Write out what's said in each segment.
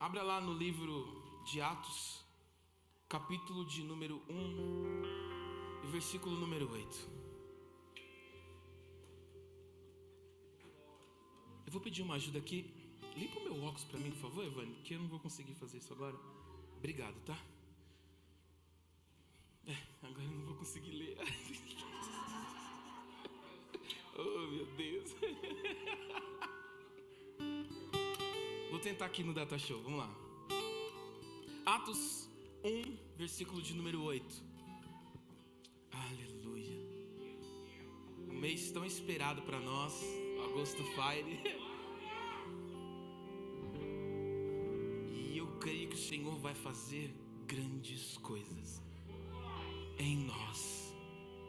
Abra lá no livro de Atos, capítulo de número 1 e versículo número 8. Eu vou pedir uma ajuda aqui. Limpa o meu óculos para mim, por favor, Evane, porque eu não vou conseguir fazer isso agora. Obrigado, tá? Agora eu não vou conseguir ler. Oh, meu Deus. Vou tentar aqui no Data Show, vamos lá. Atos 1, versículo de número 8. Aleluia. Um mês tão esperado para nós, Agosto Fire. E eu creio que o Senhor vai fazer grandes coisas em nós,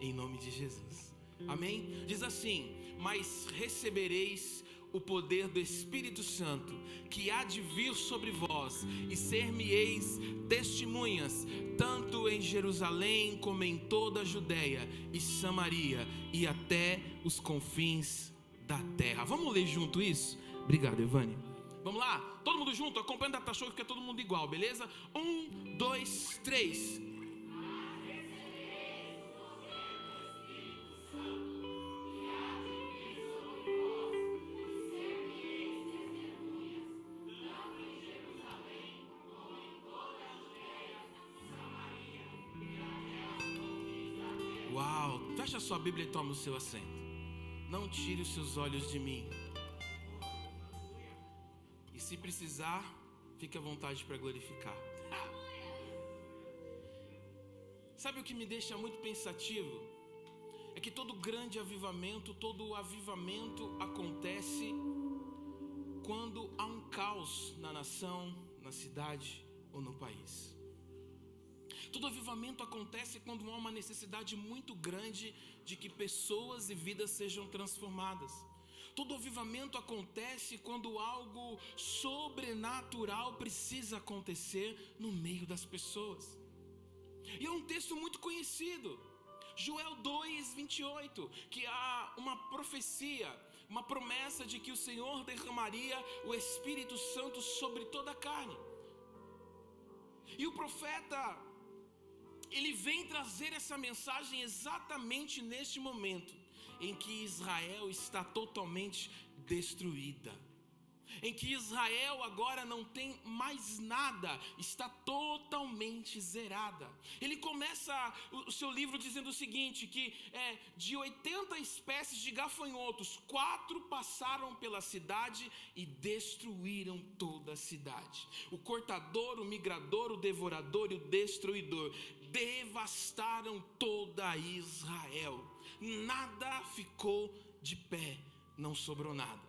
em nome de Jesus. Amém? Diz assim: mas recebereis o poder do Espírito Santo, que há de vir sobre vós, e ser-me-eis testemunhas, tanto em Jerusalém como em toda a Judéia e Samaria, e até os confins da terra. Vamos ler junto isso? Obrigado, Evane. Vamos lá? Todo mundo junto? Acompanha o Data Show, que fica todo mundo igual, beleza? 1, 2, 3. Uau, fecha sua Bíblia e toma o seu assento. Não tire os seus olhos de mim. E se precisar, fique à vontade para glorificar. Sabe o que me deixa muito pensativo? É que todo grande avivamento, todo avivamento acontece quando há um caos na nação, na cidade ou no país. Todo avivamento acontece quando há uma necessidade muito grande de que pessoas e vidas sejam transformadas. Todo avivamento acontece quando algo sobrenatural precisa acontecer no meio das pessoas. E é um texto muito conhecido, Joel 2:28, que há uma profecia, uma promessa de que o Senhor derramaria o Espírito Santo sobre toda a carne. E o profeta, ele vem trazer essa mensagem exatamente neste momento em que Israel está totalmente destruída, em que Israel agora não tem mais nada, está totalmente zerada. Ele começa o seu livro dizendo o seguinte, que de 80 espécies de gafanhotos, 4 passaram pela cidade e destruíram toda a cidade. O cortador, o migrador, o devorador e o destruidor devastaram toda Israel. Nada ficou de pé, não sobrou nada.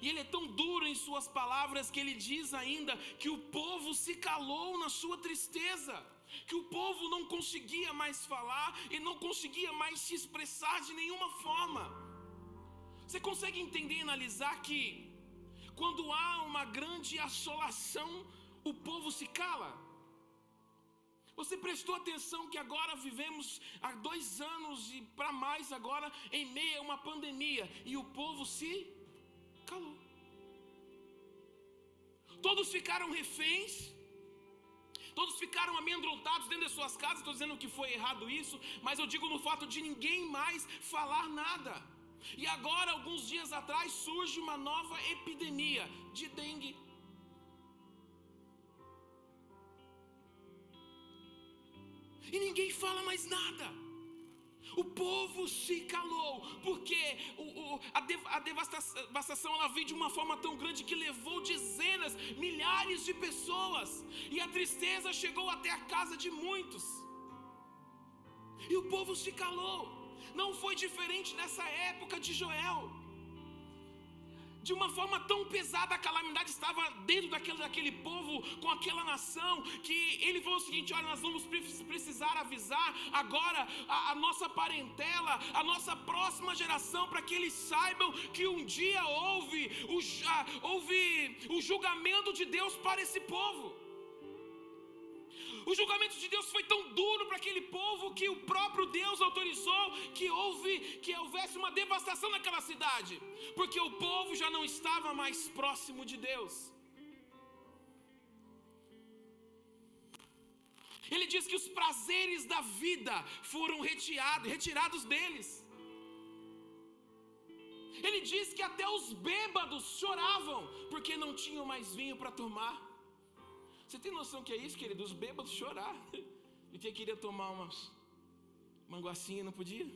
E ele é tão duro em suas palavras que ele diz ainda que o povo se calou na sua tristeza, que o povo não conseguia mais falar e não conseguia mais se expressar de nenhuma forma. Você consegue entender e analisar que quando há uma grande assolação, o povo se cala? Você prestou atenção que agora vivemos há 2 anos e para mais agora em meio a uma pandemia e o povo se calou. Todos ficaram reféns, todos ficaram amedrontados dentro das suas casas. Estou dizendo que foi errado isso, mas eu digo no fato de ninguém mais falar nada. E agora, alguns dias atrás, surge uma nova epidemia de dengue. E ninguém fala mais nada. O povo se calou, porque a devastação ela veio de uma forma tão grande que levou dezenas, milhares de pessoas. E a tristeza chegou até a casa de muitos. E o povo se calou. Não foi diferente nessa época de Joel. De uma forma tão pesada, a calamidade estava dentro daquele povo, com aquela nação, que ele falou o seguinte: olha, nós vamos precisar avisar agora a nossa parentela, a nossa próxima geração, para que eles saibam que um dia houve o julgamento de Deus para esse povo. O julgamento de Deus foi tão duro para aquele povo que o próprio Deus autorizou que houvesse uma devastação naquela cidade, porque o povo já não estava mais próximo de Deus. Ele diz que os prazeres da vida foram retirados deles. Ele diz que até os bêbados choravam, porque não tinham mais vinho para tomar. Você tem noção que é isso, querido? Os bêbados chorar. E quem queria tomar umas manguacinha não podia.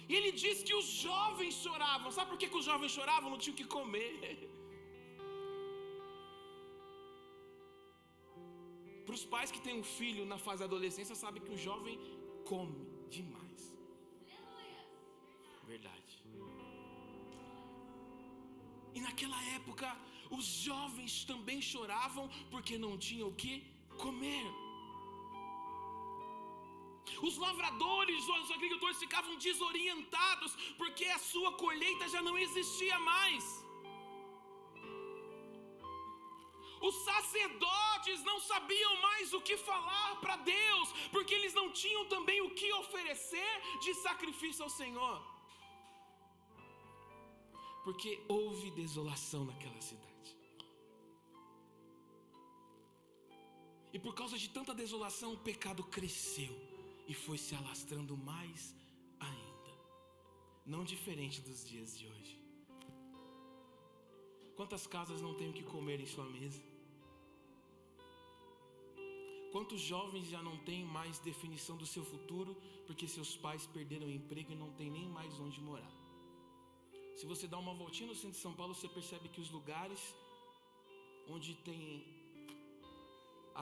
E ele diz que os jovens choravam. Sabe por que os jovens choravam? Não tinham o que comer. Para os pais que têm um filho na fase da adolescência, sabem que o jovem come demais. Verdade. E naquela época, os jovens também choravam porque não tinham o que comer. Os lavradores, os agricultores ficavam desorientados porque a sua colheita já não existia mais. Os sacerdotes não sabiam mais o que falar para Deus, porque eles não tinham também o que oferecer de sacrifício ao Senhor. Porque houve desolação naquela cidade. E por causa de tanta desolação, o pecado cresceu e foi se alastrando mais ainda. Não diferente dos dias de hoje. Quantas casas não têm o que comer em sua mesa? Quantos jovens já não têm mais definição do seu futuro porque seus pais perderam o emprego e não têm nem mais onde morar? Se você dá uma voltinha no centro de São Paulo, você percebe que os lugares onde tem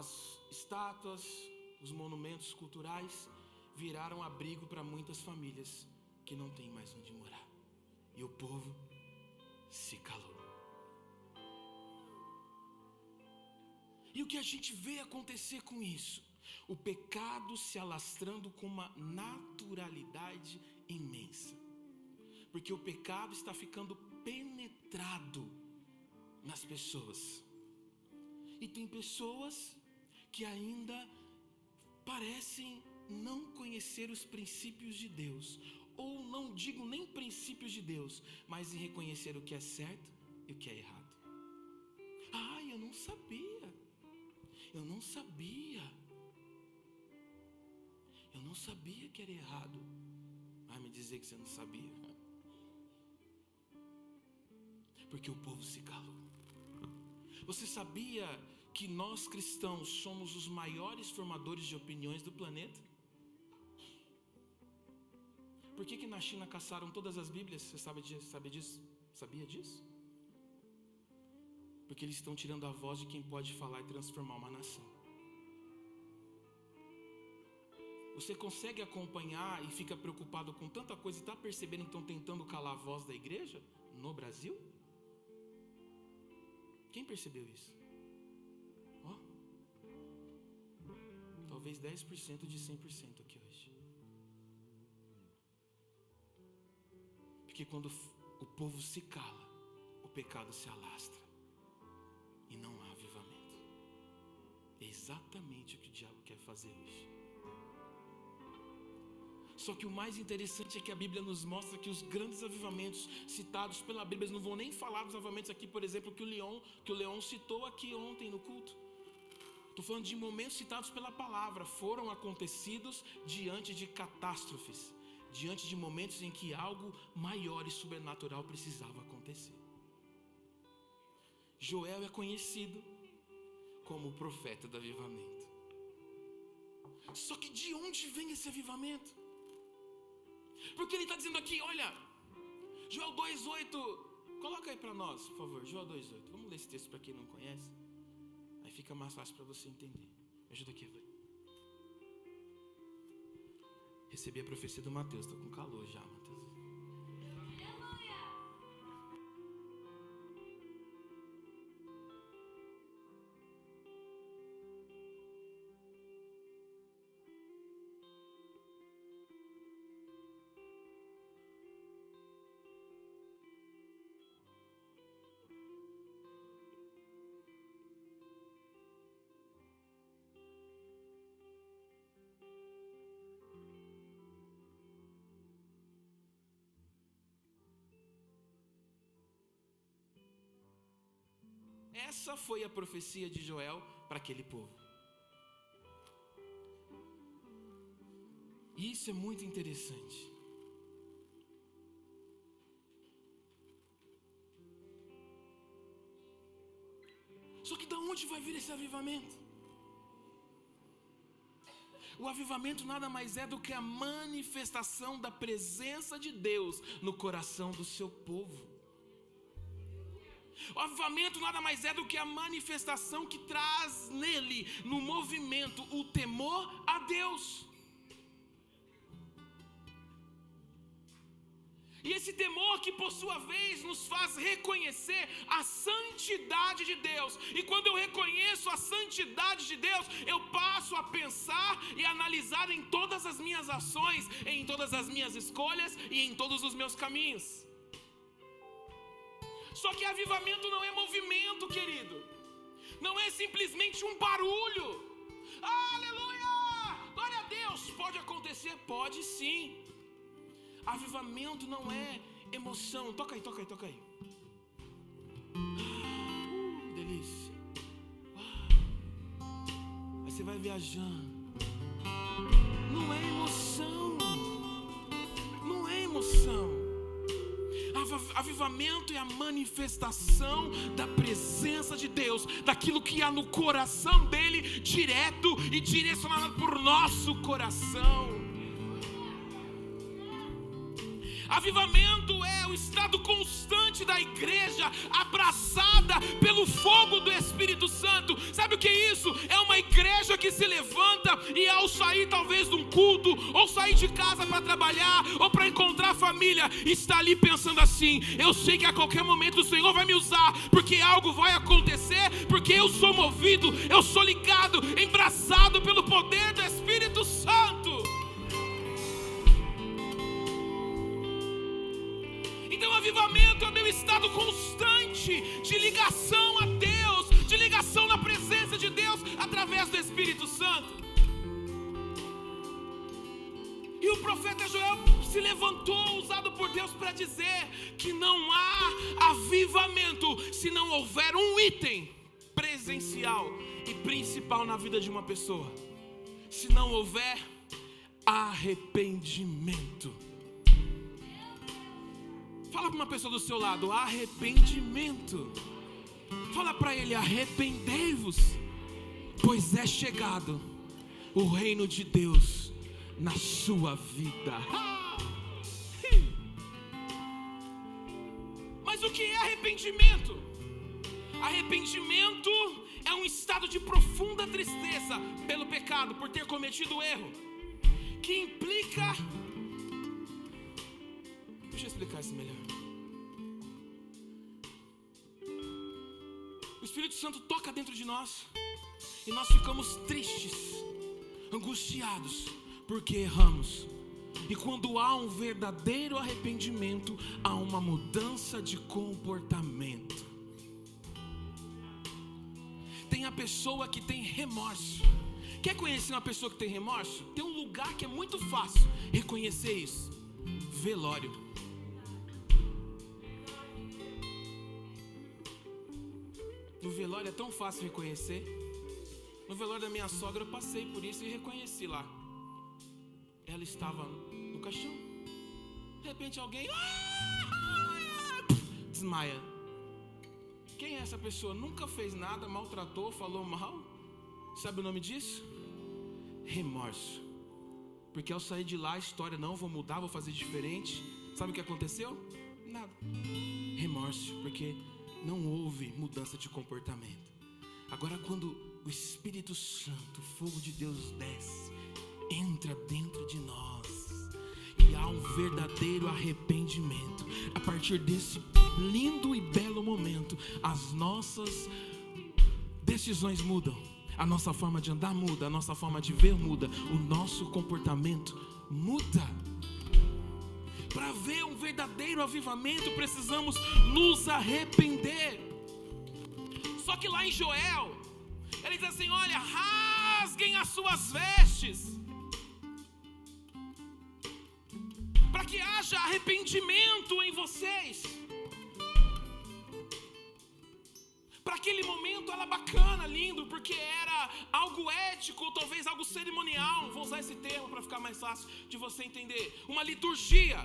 as estátuas, os monumentos culturais, viraram abrigo para muitas famílias que não têm mais onde morar. E o povo se calou. E o que a gente vê acontecer com isso? O pecado se alastrando com uma naturalidade imensa. Porque o pecado está ficando penetrado nas pessoas. E tem pessoas que ainda parecem não conhecer os princípios de Deus. Ou não digo nem princípios de Deus, mas em reconhecer o que é certo e o que é errado. Eu não sabia. Eu não sabia. Eu não sabia que era errado. Vai me dizer que você não sabia. Porque o povo se calou. Você sabia que nós cristãos somos os maiores formadores de opiniões do planeta? Por que na China caçaram todas as Bíblias? Você sabe disso? Sabia disso? Porque eles estão tirando a voz de quem pode falar e transformar uma nação. Você consegue acompanhar e fica preocupado com tanta coisa e está percebendo que estão tentando calar a voz da igreja no Brasil? Quem percebeu isso? Talvez 10% de 100% aqui hoje. Porque quando o povo se cala, o pecado se alastra. E não há avivamento. É exatamente o que o diabo quer fazer hoje. Só que o mais interessante é que a Bíblia nos mostra que os grandes avivamentos citados pela Bíblia, eles não vão nem falar dos avivamentos aqui, por exemplo, que o Leon citou aqui ontem no culto. Estou falando de momentos citados pela palavra, foram acontecidos diante de catástrofes, diante de momentos em que algo maior e sobrenatural precisava acontecer. Joel é conhecido como o profeta do avivamento. Só que de onde vem esse avivamento? Porque ele está dizendo aqui, olha, Joel 2:8, coloca aí para nós, por favor, Joel 2:8. Vamos ler esse texto para quem não conhece. Aí fica mais fácil para você entender. Me ajuda aqui, vai. Recebi a profecia do Mateus, estou com calor já, Mateus. Essa foi a profecia de Joel para aquele povo. E isso é muito interessante. Só que de onde vai vir esse avivamento? O avivamento nada mais é do que a manifestação da presença de Deus no coração do seu povo. O avivamento nada mais é do que a manifestação que traz nele, no movimento, o temor a Deus. E esse temor que por sua vez nos faz reconhecer a santidade de Deus. E quando eu reconheço a santidade de Deus, eu passo a pensar e analisar em todas as minhas ações, em todas as minhas escolhas e em todos os meus caminhos. Só que avivamento não é movimento, querido. Não é simplesmente um barulho. Aleluia! Glória a Deus! Pode acontecer? Pode sim. Avivamento não é emoção. Toca aí, toca aí, toca aí. Delícia. Aí você vai viajando. Não é emoção. Não é emoção. Avivamento é a manifestação da presença de Deus, daquilo que há no coração dele, direto e direcionado por nosso coração. Avivamento é o estado constante da igreja, abraçada pelo fogo do Espírito Santo. Sabe o que é isso? É uma igreja que se levanta e ao sair talvez de um culto, ou sair de casa para trabalhar, ou para encontrar a família, está ali pensando assim: eu sei que a qualquer momento o Senhor vai me usar, porque algo vai acontecer, porque eu sou movido, eu sou ligado, embraçado pelo poder do Espírito Santo. Então avivamento é o meu estado constante de ligação a Deus, de ligação na presença de Deus através do Espírito Santo. E o profeta Joel se levantou, usado por Deus, para dizer que não há avivamento se não houver um item presencial e principal na vida de uma pessoa. Se não houver arrependimento. Fala para uma pessoa do seu lado: arrependimento. Fala para ele: arrependei-vos, pois é chegado o reino de Deus na sua vida. Mas o que é arrependimento? Arrependimento é um estado de profunda tristeza pelo pecado, por ter cometido erro, que implica... Deixa eu explicar isso melhor. O Espírito Santo toca dentro de nós e nós ficamos tristes, angustiados, porque erramos. E quando há um verdadeiro arrependimento, há uma mudança de comportamento. Tem a pessoa que tem remorso. Quer conhecer uma pessoa que tem remorso? Tem um lugar que é muito fácil reconhecer isso: velório. No velório é tão fácil reconhecer. No velório da minha sogra eu passei por isso e reconheci lá. Ela estava no caixão. De repente alguém desmaia. Quem é essa pessoa? Nunca fez nada, maltratou, falou mal. Sabe o nome disso? Remorso. Porque ao sair de lá a história: não, vou mudar, vou fazer diferente. Sabe o que aconteceu? Nada. Remorso, porque não houve mudança de comportamento. Agora, quando o Espírito Santo, o fogo de Deus desce, entra dentro de nós e há um verdadeiro arrependimento, a partir desse lindo e belo momento, as nossas decisões mudam, a nossa forma de andar muda, a nossa forma de ver muda, o nosso comportamento muda. Para ver um verdadeiro avivamento, precisamos nos arrepender. Só que lá em Joel, ele diz assim: olha, rasguem as suas vestes, para que haja arrependimento em vocês. Para aquele momento era bacana, lindo, porque era algo ético. ético, talvez algo cerimonial. Vou usar esse termo para ficar mais fácil de você entender. Uma liturgia.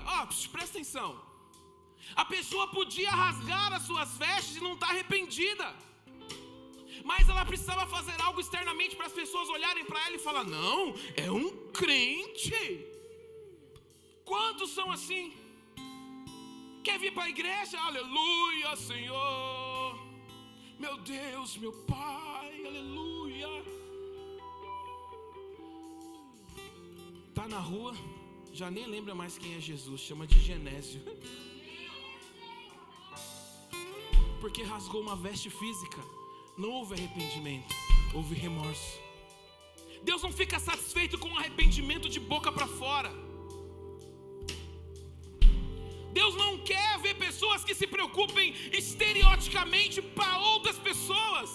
Presta atenção. A pessoa podia rasgar as suas vestes e não estar arrependida, mas ela precisava fazer algo externamente para as pessoas olharem para ela e falar: não, é um crente. Quantos são assim? Quer vir para a igreja? Aleluia, Senhor. Meu Deus, meu Pai, aleluia. Tá na rua, já nem lembra mais quem é Jesus, chama de Genésio. Porque rasgou uma veste física. Não houve arrependimento, houve remorso. Deus não fica satisfeito com arrependimento de boca para fora. Deus não quer ver pessoas que se preocupem estereotipicamente para outras pessoas.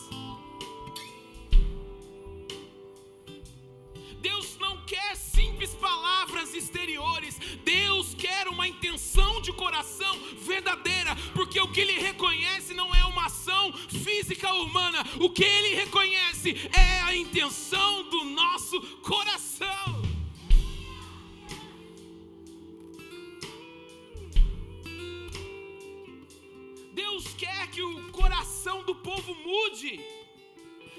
Deus não quer simples palavras exteriores. Deus quer uma intenção de coração verdadeira, porque o que Ele reconhece não é uma ação física humana. O que Ele reconhece é a intenção do nosso coração. Deus quer que o coração do povo mude,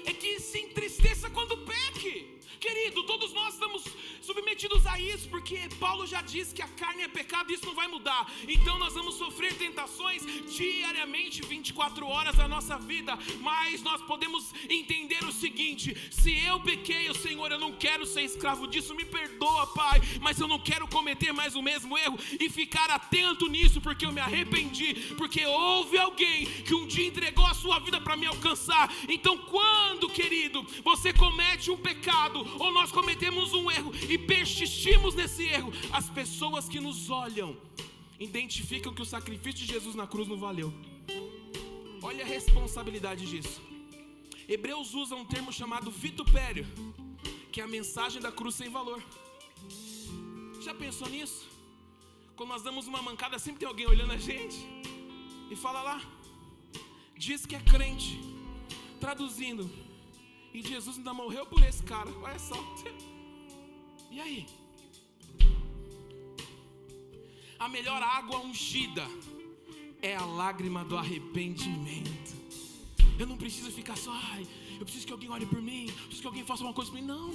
é que se entristeça quando peque. Querido, todos nós estamos submetidos a isso, porque Paulo já disse que a carne é pecado e isso não vai mudar. Então nós vamos sofrer tentações diariamente, 24 horas da nossa vida. Mas nós podemos entender o seguinte: se eu pequei, Senhor, eu não quero ser escravo disso, me perdoa, Pai, mas eu não quero cometer mais o mesmo erro e ficar atento nisso, porque eu me arrependi, porque houve alguém que um dia entregou a sua vida para me alcançar. Então quando, querido, você comete um pecado, ou nós cometemos um erro e persistimos nesse erro, as pessoas que nos olham identificam que o sacrifício de Jesus na cruz não valeu. Olha a responsabilidade disso. Hebreus usa um termo chamado vitupério, que é a mensagem da cruz sem valor. Já pensou nisso? Quando nós damos uma mancada, sempre tem alguém olhando a gente e fala lá, diz que é crente, traduzindo, e Jesus ainda morreu por esse cara. Olha só. E aí? A melhor água ungida é a lágrima do arrependimento. Eu não preciso ficar só, eu preciso que alguém olhe por mim, eu preciso que alguém faça uma coisa por mim. Não,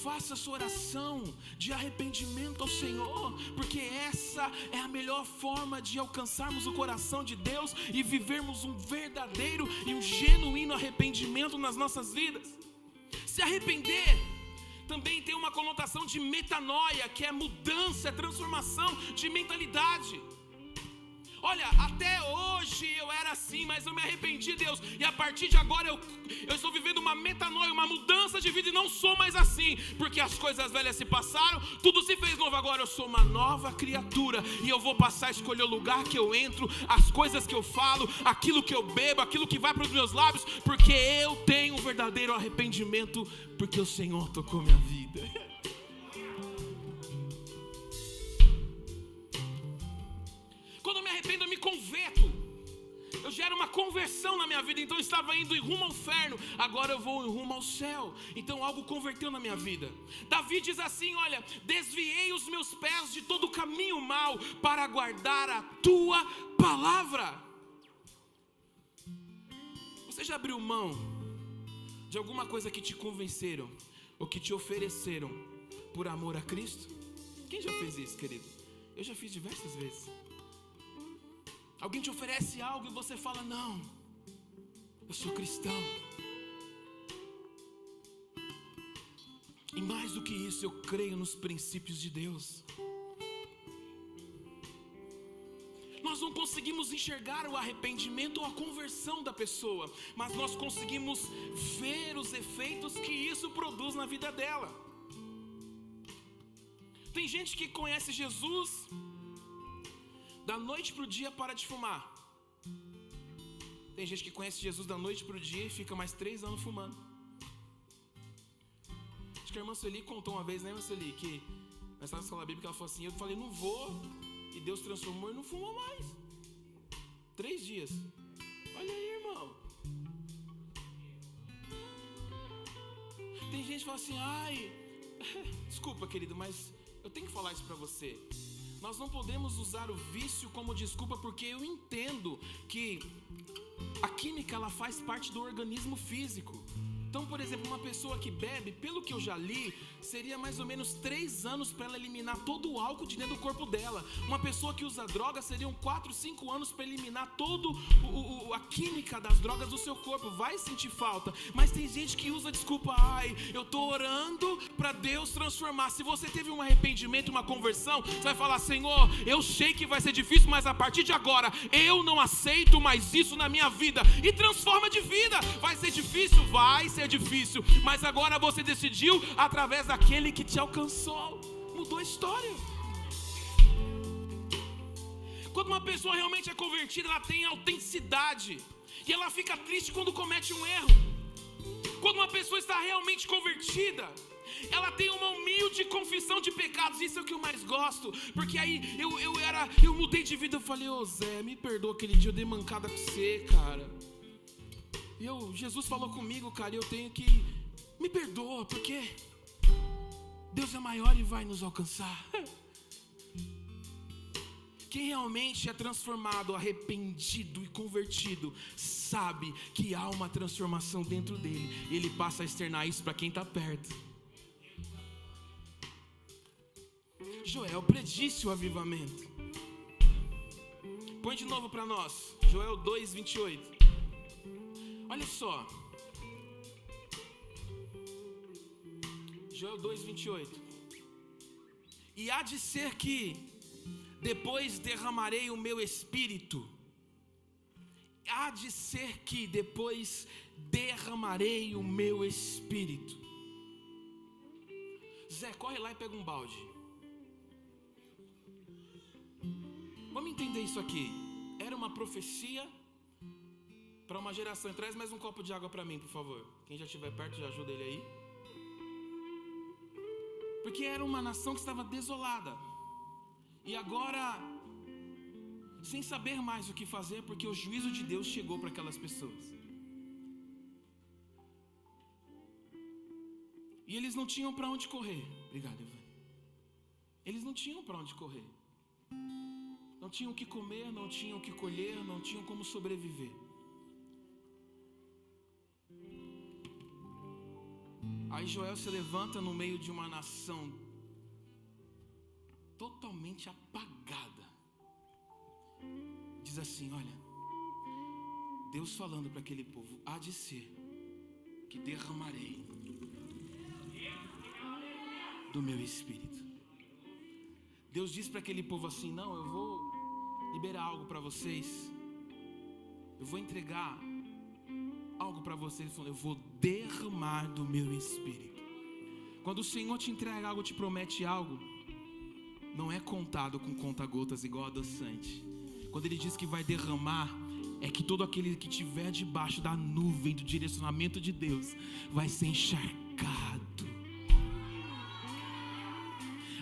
faça a sua oração de arrependimento ao Senhor, porque essa é a melhor forma de alcançarmos o coração de Deus e vivermos um verdadeiro e um genuíno arrependimento nas nossas vidas. Se arrepender também tem uma conotação de metanoia, que é mudança, é transformação de mentalidade. Olha, até hoje eu era assim, mas eu me arrependi, Deus, e a partir de agora eu estou vivendo uma metanoia, uma mudança de vida, e não sou mais assim, porque as coisas velhas se passaram, tudo se fez novo. Agora eu sou uma nova criatura, e eu vou passar a escolher o lugar que eu entro, as coisas que eu falo, aquilo que eu bebo, aquilo que vai para os meus lábios, porque eu tenho um verdadeiro arrependimento, porque o Senhor tocou minha vida. Quando eu me arrependo, eu me converto. Eu gero uma conversão na minha vida. Então eu estava indo em rumo ao inferno, agora eu vou em rumo ao céu. Então algo converteu na minha vida. Davi diz assim, olha, desviei os meus pés de todo o caminho mau para guardar a tua palavra. Você já abriu mão de alguma coisa que te convenceram ou que te ofereceram por amor a Cristo? Quem já fez isso, querido? Eu já fiz diversas vezes. Alguém te oferece algo e você fala, não, eu sou cristão. E mais do que isso, eu creio nos princípios de Deus. Nós não conseguimos enxergar o arrependimento ou a conversão da pessoa, mas nós conseguimos ver os efeitos que isso produz na vida dela. Tem gente que conhece Jesus, da noite para o dia para de fumar. Tem gente que conhece Jesus da noite para o dia e fica mais 3 anos fumando. Acho que a irmã Sueli contou uma vez, né, irmã Sueli, que na escola bíblica ela falou assim, eu falei, não vou, e Deus transformou e não fumou mais. 3 dias. Olha aí, irmão. Tem gente que fala assim, ai, desculpa querido, mas eu tenho que falar isso pra você. Nós não podemos usar o vício como desculpa, porque eu entendo que a química ela faz parte do organismo físico. Então, por exemplo, uma pessoa que bebe, pelo que eu já li, seria mais ou menos 3 anos para ela eliminar todo o álcool de dentro do corpo dela. Uma pessoa que usa droga seriam 4, 5 anos para eliminar toda a química das drogas do seu corpo. Vai sentir falta, mas tem gente que usa desculpa, ai, eu tô orando para Deus transformar. Se você teve um arrependimento, uma conversão, você vai falar, Senhor, eu sei que vai ser difícil, mas a partir de agora, eu não aceito mais isso na minha vida. E transforma de vida. Vai ser difícil? Vai ser difícil, mas agora você decidiu através daquele que te alcançou, mudou a história. Quando uma pessoa realmente é convertida, ela tem autenticidade e ela fica triste quando comete um erro. Quando uma pessoa está realmente convertida, ela tem uma humilde confissão de pecados. Isso é o que eu mais gosto, porque aí eu mudei de vida. Eu falei, ô Zé, me perdoa, aquele dia eu dei mancada com você, cara. Jesus falou comigo, cara, eu tenho que... Me perdoa, porque Deus é maior e vai nos alcançar. Quem realmente é transformado, arrependido e convertido, sabe que há uma transformação dentro dele. E ele passa a externar isso para quem está perto. Joel predisse o avivamento. Põe de novo para nós, Joel 2:28. Olha só, Joel 2:28. E há de ser que depois derramarei o meu espírito. Há de ser que depois derramarei o meu espírito. Zé, corre lá e pega um balde. Vamos entender isso aqui. Era uma profecia para uma geração. Traz mais um copo de água para mim, por favor. Quem já estiver perto, já ajuda ele aí. Porque era uma nação que estava desolada. E agora, sem saber mais o que fazer, porque o juízo de Deus chegou para aquelas pessoas. E eles não tinham para onde correr. Obrigado, Ivan. Eles não tinham para onde correr. Não tinham o que comer, não tinham o que colher, não tinham como sobreviver. Aí Joel se levanta no meio de uma nação totalmente apagada. Diz assim, olha, Deus falando para aquele povo, há de ser que derramarei do meu espírito. Deus diz para aquele povo assim, não, eu vou liberar algo para vocês. Eu vou entregar algo para vocês, eu vou derramar do meu espírito. Quando o Senhor te entrega algo, te promete algo, não é contado com conta-gotas igual adoçante. Quando Ele diz que vai derramar, é que todo aquele que estiver debaixo da nuvem do direcionamento de Deus vai ser encharcado.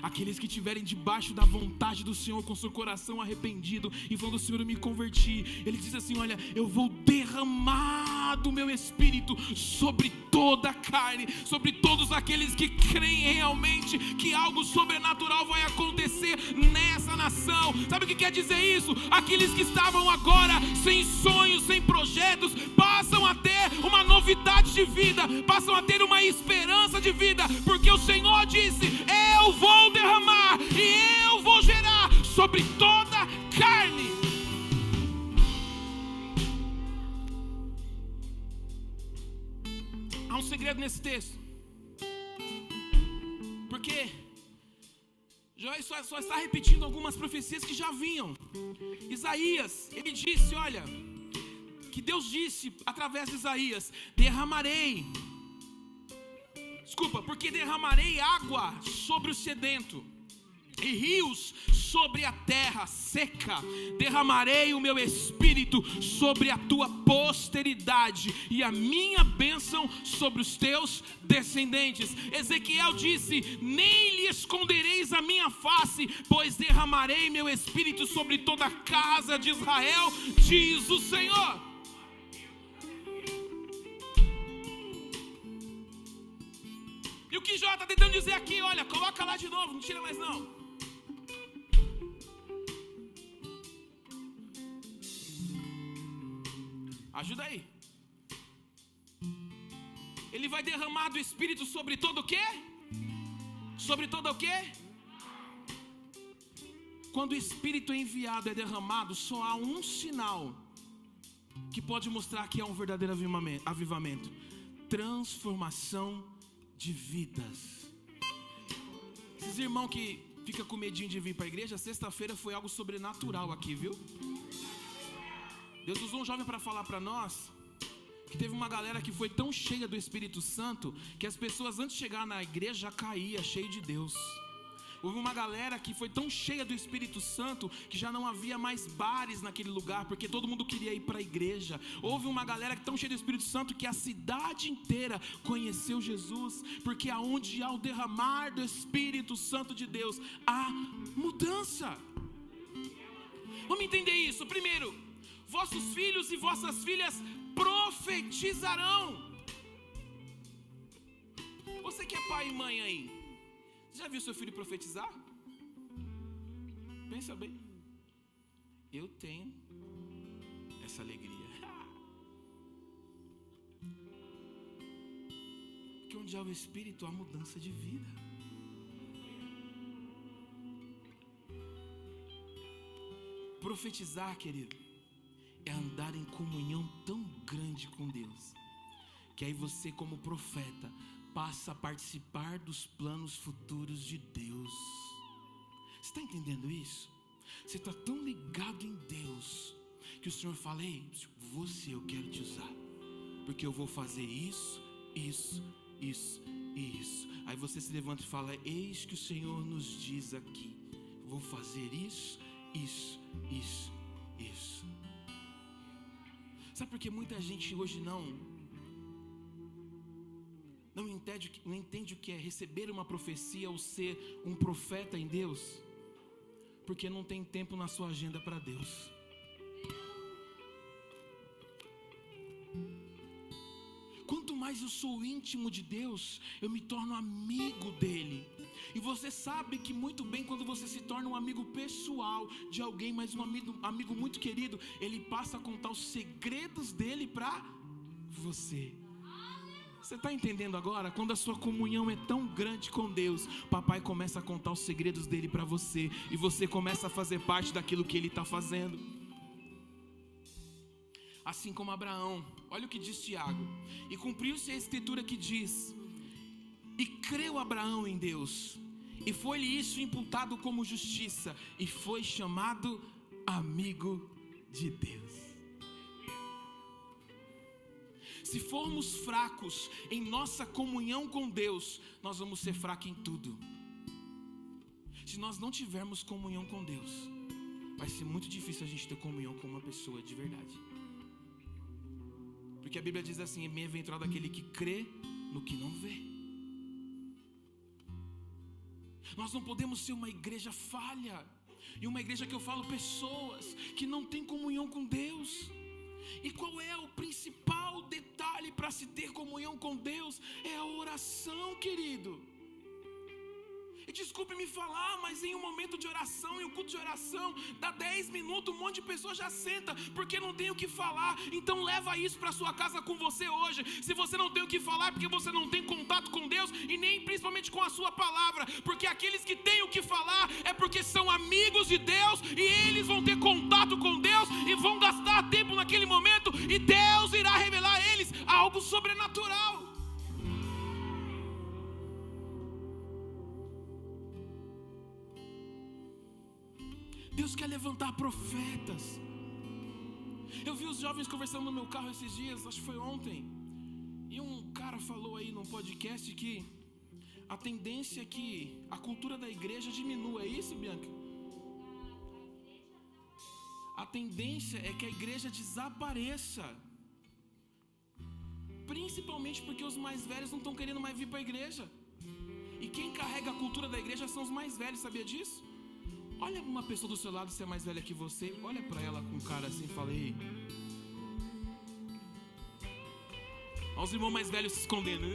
Aqueles que estiverem debaixo da vontade do Senhor, com seu coração arrependido e falando, Senhor, eu me converti. Ele diz assim, olha, eu vou derramar do meu espírito sobre toda a carne, sobre todos aqueles que creem realmente que algo sobrenatural vai acontecer nessa nação. Sabe o que quer dizer isso? Aqueles que estavam agora sem sonhos, sem projetos, passam a ter uma novidade de vida, passam a ter uma esperança de vida, porque o Senhor disse, eu vou derramar e eu vou gerar sobre toda a carne. Há um segredo nesse texto, porque Joel só está repetindo algumas profecias que já vinham. Isaías, ele disse, olha, que Deus disse através de Isaías, porque derramarei água sobre o sedento e rios sobre a terra seca. Derramarei o meu espírito sobre a tua posteridade e a minha bênção sobre os teus descendentes. Ezequiel disse, nem lhe escondereis a minha face, pois derramarei meu espírito sobre toda a casa de Israel, diz o Senhor. que Jó está tentando dizer aqui, olha, coloca lá de novo, não tira mais não. Ajuda aí. Ele vai derramar do Espírito sobre todo o quê? Sobre todo o quê? Quando o Espírito é enviado, é derramado, só há um sinal que pode mostrar que é um verdadeiro avivamento: transformação de vidas. Esses irmãos que ficam com medinho de vir para a igreja, sexta-feira foi algo sobrenatural aqui, viu? Deus usou um jovem para falar para nós que teve uma galera que foi tão cheia do Espírito Santo que as pessoas antes de chegar na igreja já caíam cheio de Deus. Houve uma galera que foi tão cheia do Espírito Santo que já não havia mais bares naquele lugar, porque todo mundo queria ir para a igreja. Houve uma galera que tão cheia do Espírito Santo que a cidade inteira conheceu Jesus, porque aonde há o derramar do Espírito Santo de Deus, há mudança. Vamos entender isso. Primeiro, vossos filhos e vossas filhas profetizarão. Você que é pai e mãe aí, você já viu seu filho profetizar? Pensa bem. Eu tenho essa alegria. Porque onde há o Espírito há mudança de vida. Profetizar, querido, é andar em comunhão tão grande com Deus, que aí você, como profeta, passa a participar dos planos futuros de Deus. Você está entendendo isso? Você está tão ligado em Deus que o Senhor fala: ei, você, eu quero te usar, porque eu vou fazer isso, isso, isso e isso. Aí você se levanta e fala: eis que o Senhor nos diz aqui, vou fazer isso, isso, isso, isso. Sabe por que muita gente hoje não entende o que é receber uma profecia ou ser um profeta em Deus? Porque não tem tempo na sua agenda para Deus. Quanto mais eu sou íntimo de Deus, eu me torno amigo dele. E você sabe que muito bem, quando você se torna um amigo pessoal de alguém, mas um amigo muito querido, ele passa a contar os segredos dele para você. Você está entendendo agora? Quando a sua comunhão é tão grande com Deus, papai começa a contar os segredos dele para você, e você começa a fazer parte daquilo que ele está fazendo. Assim como Abraão, olha o que diz Tiago: e cumpriu-se a escritura que diz: e creu Abraão em Deus, e foi-lhe isso imputado como justiça, e foi chamado amigo de Deus. Se formos fracos em nossa comunhão com Deus, nós vamos ser fracos em tudo. Se nós não tivermos comunhão com Deus, vai ser muito difícil a gente ter comunhão com uma pessoa de verdade. Porque a Bíblia diz assim: é bem-aventurado aquele que crê no que não vê. Nós não podemos ser uma igreja falha, e uma igreja que eu falo, pessoas que não têm comunhão com Deus. E qual é o principal detalhe para se ter comunhão com Deus? É a oração, querido. E desculpe me falar, mas em um momento de oração, em um culto de oração, dá 10 minutos, um monte de pessoas já senta, porque não tem o que falar. Então leva isso para sua casa com você hoje. Se você não tem o que falar, é porque você não tem contato com Deus, e nem principalmente com a sua palavra. Porque aqueles que têm o que falar, é porque são amigos de Deus, e eles vão ter contato com Deus, e vão gastar tempo naquele momento, e Deus irá revelar a eles algo sobrenatural. Deus quer levantar profetas. Eu vi os jovens conversando no meu carro esses dias, acho que foi ontem, e um cara falou aí num podcast que a tendência é que a cultura da igreja diminua. É isso, Bianca? A tendência é que a igreja desapareça, principalmente porque os mais velhos não estão querendo mais vir para a igreja. E quem carrega a cultura da igreja são os mais velhos, sabia disso? Olha uma pessoa do seu lado, se é mais velha que você, olha para ela com cara assim e fala: ei. Olha os irmãos mais velhos se escondendo.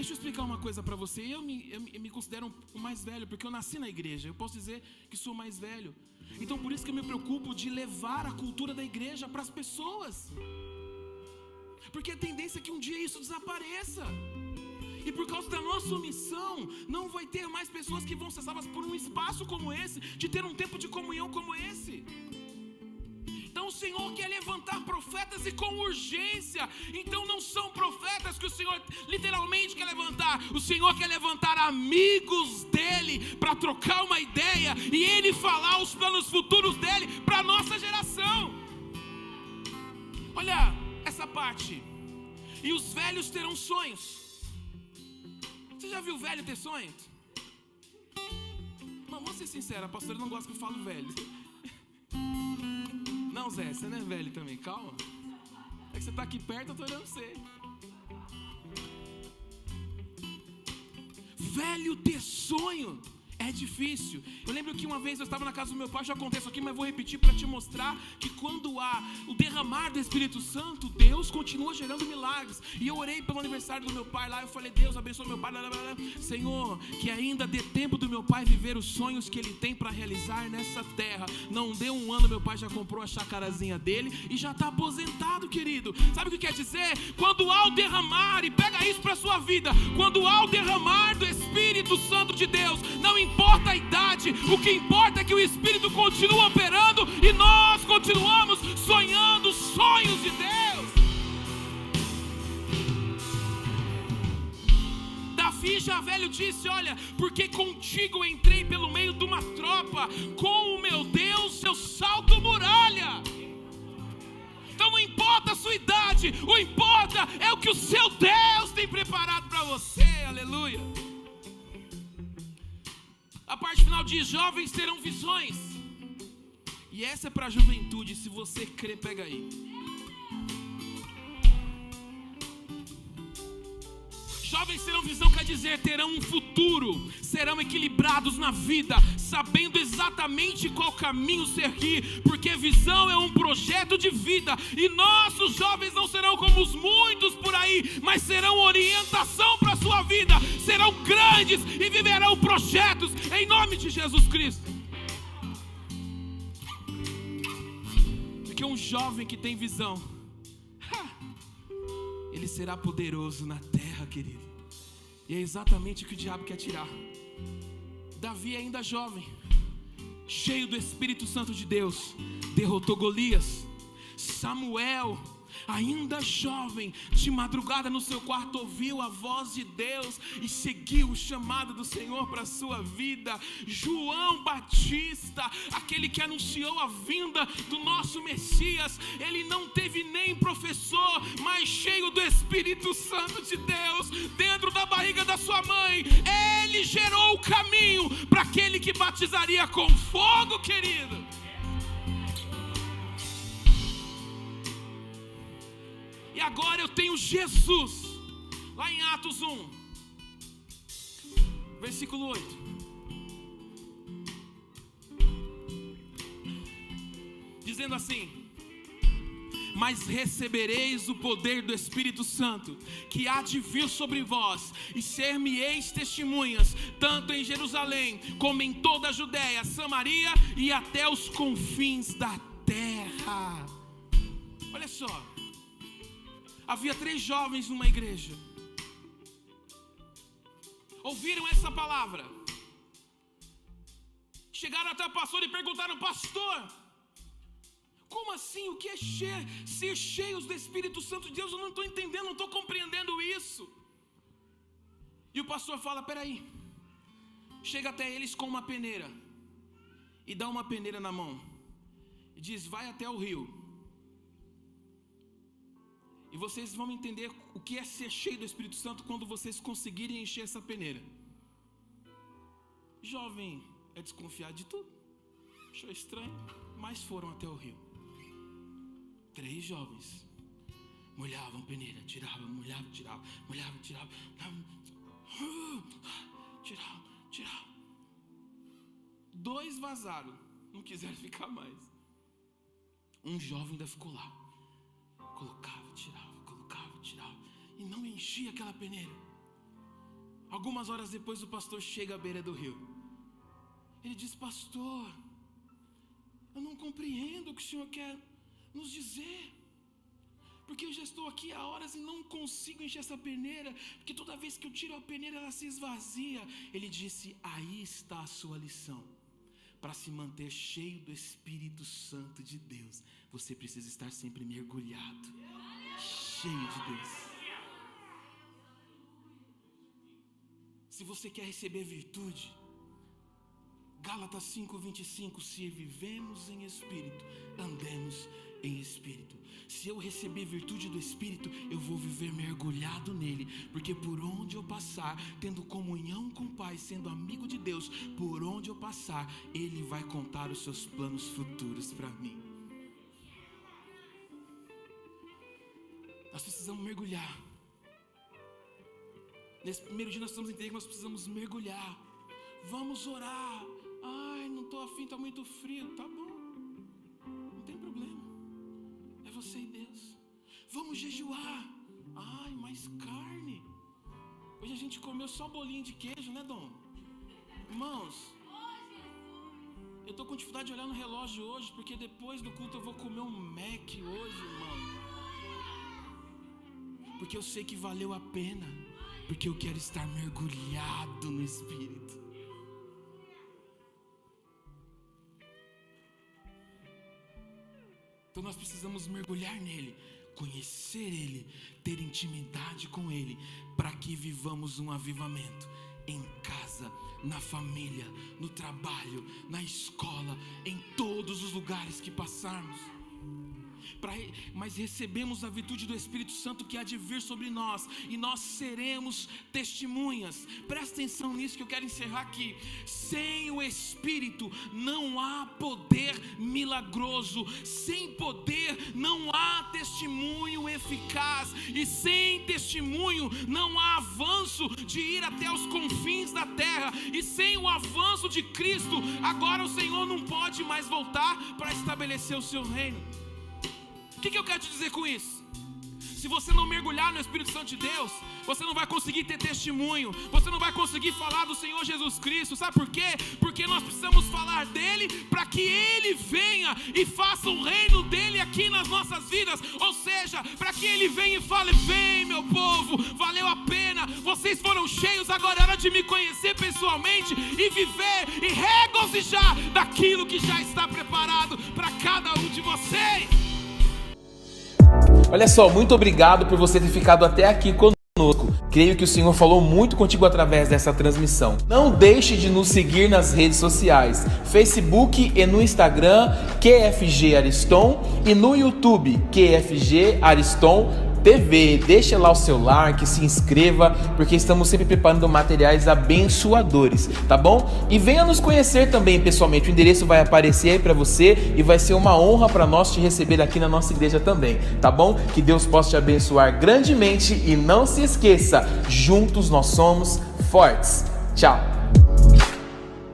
Deixa eu explicar uma coisa para você. Eu me considero o mais velho, porque eu nasci na igreja. Eu posso dizer que sou mais velho. Então por isso que eu me preocupo de levar a cultura da igreja para as pessoas. Porque a tendência é que um dia isso desapareça. E por causa da nossa omissão, não vai ter mais pessoas que vão ser salvas por um espaço como esse, de ter um tempo de comunhão como esse. Então o Senhor quer levantar profetas e com urgência. Então não são profetas que o Senhor literalmente quer levantar. O Senhor quer levantar amigos dele para trocar uma ideia e ele falar os planos futuros dele para a nossa geração. Olha essa parte. E os velhos terão sonhos. Você já viu velho ter sonhos? Não, vou ser sincera, a pastora não gosta que eu falo velho. Não, Zé, você não é velho também, calma. É que você está aqui perto, eu estou olhando você. Velho ter sonho é difícil. Eu lembro que uma vez eu estava na casa do meu pai, já contei isso aqui, mas vou repetir para te mostrar que quando há o derramar do Espírito Santo, Deus continua gerando milagres. E eu orei pelo aniversário do meu pai lá, eu falei, Deus abençoe meu pai, Senhor, que ainda dê tempo do meu pai viver os sonhos que ele tem para realizar nessa terra. Não deu um ano, meu pai já comprou a chacarazinha dele e já está aposentado, querido. Sabe o que quer dizer? Quando há o derramar, e pega isso para a sua vida, quando há o derramar do Espírito Santo de Deus, não importa a idade, o que importa é que o Espírito continua operando e nós continuamos sonhando os sonhos de Deus. Davi já velho disse, olha, porque contigo entrei pelo meio de uma tropa, com o meu Deus eu salto muralha. Então não importa a sua idade, o importa é o que o seu Deus tem preparado para você, aleluia. A parte final diz, jovens terão visões. E essa é para a juventude, se você crê, pega aí. Jovens terão visão, quer dizer, terão um futuro, serão equilibrados na vida, sabendo exatamente qual caminho seguir, porque visão é um projeto de vida, e nossos jovens não serão como os muitos por aí, mas serão orientação para a sua vida, serão grandes e viverão projetos, em nome de Jesus Cristo. Porque um jovem que tem visão, ele será poderoso na terra, querido. E é exatamente o que o diabo quer tirar. Davi, ainda jovem, cheio do Espírito Santo de Deus, derrotou Golias. Samuel, ainda jovem, de madrugada no seu quarto ouviu a voz de Deus e seguiu o chamado do Senhor para a sua vida. João Batista, aquele que anunciou a vinda do nosso Messias, ele não teve nem professor, mas cheio do Espírito Santo de Deus, dentro da barriga da sua mãe, ele gerou o caminho para aquele que batizaria com fogo, querido. E agora eu tenho Jesus, lá em Atos 1, versículo 8. Dizendo assim: mas recebereis o poder do Espírito Santo, que há de vir sobre vós, e ser-me-eis testemunhas, tanto em Jerusalém, como em toda a Judéia, Samaria e até os confins da terra. Olha só. Havia 3 jovens numa igreja. Ouviram essa palavra. Chegaram até o pastor e perguntaram: pastor, como assim? O que é ser cheios do Espírito Santo de Deus? Eu não estou entendendo, não estou compreendendo isso. E o pastor fala: peraí. Chega até eles com uma peneira e dá uma peneira na mão e diz: vai até o rio. E vocês vão entender o que é ser cheio do Espírito Santo quando vocês conseguirem encher essa peneira. Jovem é desconfiado de tudo, achou estranho, mas foram até o rio. 3 jovens molhavam a peneira, tiravam, molhavam, tiravam, molhavam, tiravam, tiravam. 2 vazaram, não quiseram ficar mais. Um jovem ainda ficou lá, colocava, tirava, e não enchia aquela peneira. Algumas horas depois o pastor chega à beira do rio. Ele diz: pastor, eu não compreendo o que o senhor quer nos dizer, porque eu já estou aqui há horas e não consigo encher essa peneira, porque toda vez que eu tiro a peneira ela se esvazia. Ele disse: aí está a sua lição. Para se manter cheio do Espírito Santo de Deus, você precisa estar sempre mergulhado, cheio de Deus. Se você quer receber virtude, Gálatas 5:25, se vivemos em Espírito, andemos em Espírito. Se eu receber virtude do Espírito, eu vou viver mergulhado nele, porque por onde eu passar, tendo comunhão com o Pai, sendo amigo de Deus, por onde eu passar, Ele vai contar os seus planos futuros para mim. Nós precisamos mergulhar. Nesse primeiro dia nós precisamos entender que nós precisamos mergulhar. Vamos orar. Ai, não estou afim, está muito frio. Tá bom, não tem problema. É você e Deus. Vamos jejuar. Ai, mais carne. Hoje a gente comeu só bolinho de queijo, né, Dom? Irmãos, eu estou com dificuldade de olhar no relógio hoje, porque depois do culto eu vou comer um Mac hoje, irmão. Porque eu sei que valeu a pena. Porque eu quero estar mergulhado no Espírito. Então nós precisamos mergulhar nele, conhecer ele, ter intimidade com ele, para que vivamos um avivamento em casa, na família, no trabalho, na escola, em todos os lugares que passarmos. Mas recebemos a virtude do Espírito Santo que há de vir sobre nós, e nós seremos testemunhas. Presta atenção nisso que eu quero encerrar aqui. Sem o Espírito não há poder milagroso, sem poder não há testemunho eficaz, e sem testemunho não há avanço de ir até os confins da terra. E sem o avanço de Cristo, agora o Senhor não pode mais voltar para estabelecer o seu reino. O que eu quero te dizer com isso? Se você não mergulhar no Espírito Santo de Deus, você não vai conseguir ter testemunho, você não vai conseguir falar do Senhor Jesus Cristo. Sabe por quê? Porque nós precisamos falar dele para que ele venha e faça o reino dele aqui nas nossas vidas. Ou seja, para que ele venha e fale: vem, meu povo, valeu a pena, vocês foram cheios, agora é hora de me conhecer pessoalmente e viver e regozijar daquilo que já está preparado para cada um de vocês. Olha só, muito obrigado por você ter ficado até aqui conosco. Creio que o Senhor falou muito contigo através dessa transmissão. Não deixe de nos seguir nas redes sociais, Facebook e no Instagram, QFG Ariston, e no YouTube, QFG Ariston TV. Deixa lá o seu like, se inscreva, porque estamos sempre preparando materiais abençoadores, tá bom? E venha nos conhecer também pessoalmente. O endereço vai aparecer aí para você e vai ser uma honra para nós te receber aqui na nossa igreja também, tá bom? Que Deus possa te abençoar grandemente, e não se esqueça, juntos nós somos fortes. Tchau!